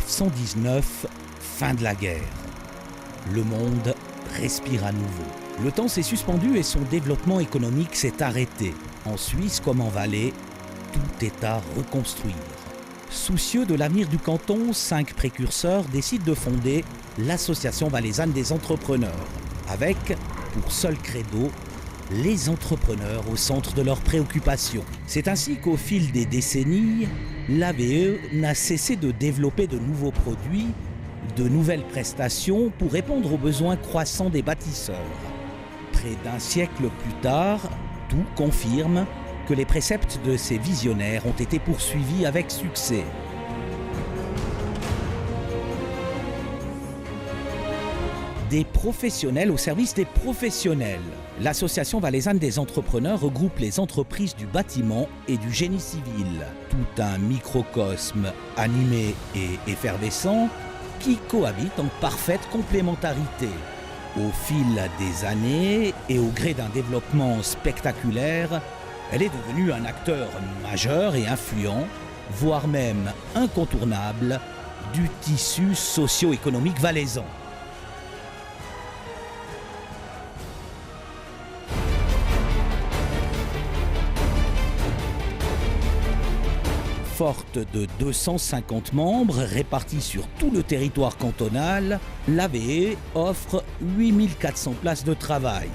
1919, fin de la guerre. Le monde respire à nouveau. Le temps s'est suspendu et son développement économique s'est arrêté. En Suisse comme en Valais, tout est à reconstruire. Soucieux de l'avenir du canton, 5 précurseurs décident de fonder l'Association valaisanne des entrepreneurs, avec, pour seul credo, les entrepreneurs au centre de leurs préoccupations. C'est ainsi qu'au fil des décennies, l'AVE n'a cessé de développer de nouveaux produits, de nouvelles prestations pour répondre aux besoins croissants des bâtisseurs. Près d'un siècle plus tard, tout confirme que les préceptes de ces visionnaires ont été poursuivis avec succès. Des professionnels au service des professionnels. L'Association valaisanne des entrepreneurs regroupe les entreprises du bâtiment et du génie civil. Tout un microcosme animé et effervescent qui cohabite en parfaite complémentarité. Au fil des années et au gré d'un développement spectaculaire, elle est devenue un acteur majeur et influent, voire même incontournable, du tissu socio-économique valaisan. Forte de 250 membres répartis sur tout le territoire cantonal, l'AVE offre 8400 places de travail.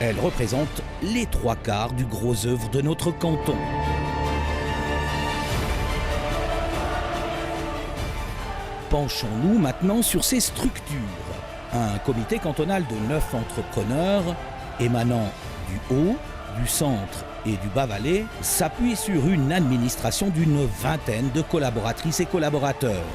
Elle représente les 3/4 du gros œuvre de notre canton. Penchons-nous maintenant sur ces structures. Un comité cantonal de 9 entrepreneurs émanant du Haut, du Centre et du Bas-Valais s'appuie sur une administration d'une vingtaine de collaboratrices et collaborateurs.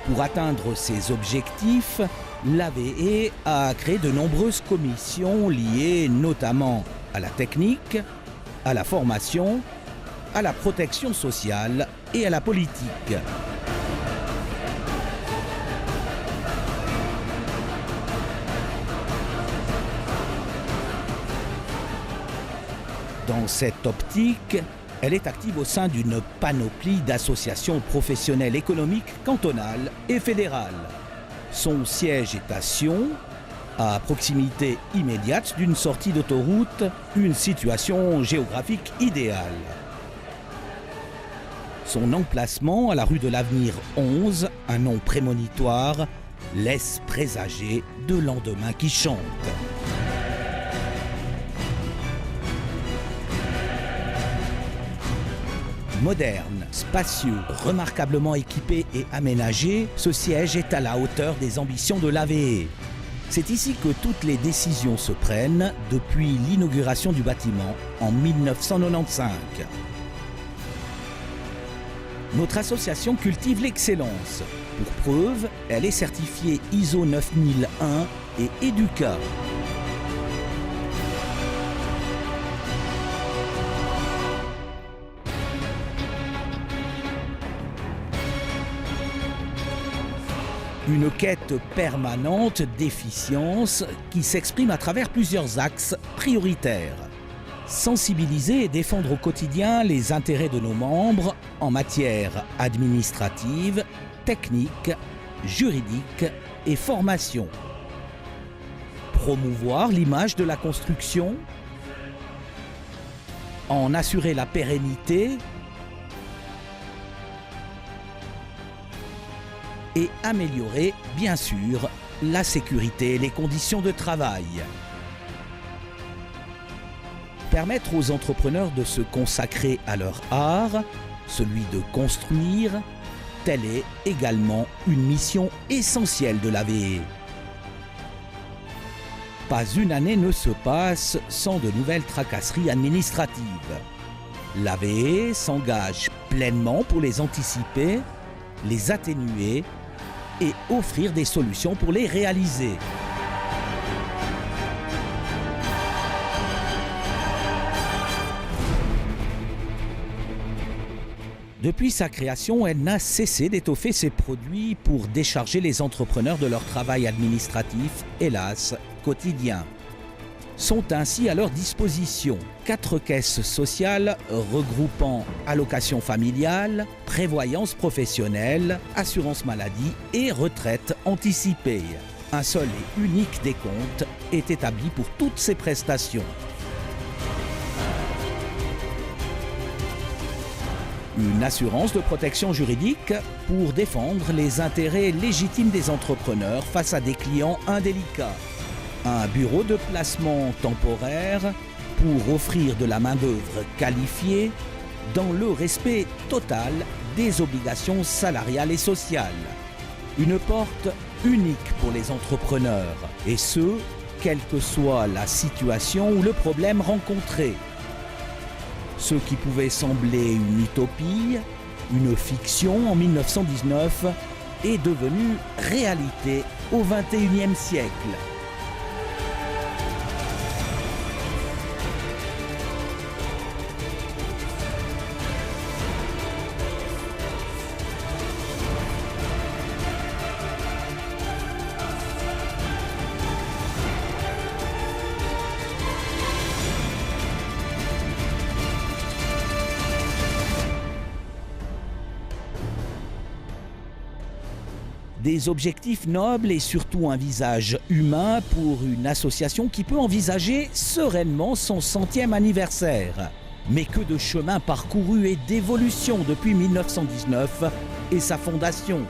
Pour atteindre ces objectifs, l'AVE a créé de nombreuses commissions liées notamment à la technique, à la formation, à la protection sociale et à la politique. Dans cette optique, elle est active au sein d'une panoplie d'associations professionnelles économiques cantonales et fédérales. Son siège est à Sion, à proximité immédiate d'une sortie d'autoroute, une situation géographique idéale. Son emplacement à la rue de l'Avenir 11, un nom prémonitoire, laisse présager de lendemains qui chantent. Moderne, spacieux, remarquablement équipé et aménagé, ce siège est à la hauteur des ambitions de l'AVE. C'est ici que toutes les décisions se prennent depuis l'inauguration du bâtiment en 1995. Notre association cultive l'excellence. Pour preuve, elle est certifiée ISO 9001 et EDUCA. Une quête permanente d'efficience qui s'exprime à travers plusieurs axes prioritaires. Sensibiliser et défendre au quotidien les intérêts de nos membres en matière administrative, technique, juridique et formation. Promouvoir l'image de la construction, en assurer la pérennité et améliorer, bien sûr, la sécurité et les conditions de travail. Permettre aux entrepreneurs de se consacrer à leur art, celui de construire, telle est également une mission essentielle de l'AVE. Pas une année ne se passe sans de nouvelles tracasseries administratives. L'AVE s'engage pleinement pour les anticiper, les atténuer et offrir des solutions pour les réaliser. Depuis sa création, elle n'a cessé d'étoffer ses produits pour décharger les entrepreneurs de leur travail administratif, hélas, quotidien. sont ainsi à leur disposition. 4 caisses sociales regroupant allocations familiales, prévoyance professionnelle, assurance maladie et retraite anticipée. Un seul et unique décompte est établi pour toutes ces prestations. Une assurance de protection juridique pour défendre les intérêts légitimes des entrepreneurs face à des clients indélicats. Un bureau de placement temporaire pour offrir de la main-d'œuvre qualifiée dans le respect total des obligations salariales et sociales. Une porte unique pour les entrepreneurs, et ce, quelle que soit la situation ou le problème rencontré. Ce qui pouvait sembler une utopie, une fiction en 1919, est devenu réalité au XXIe siècle. Des objectifs nobles et surtout un visage humain pour une association qui peut envisager sereinement son 100e anniversaire. Mais que de chemin parcouru et d'évolution depuis 1919 et sa fondation.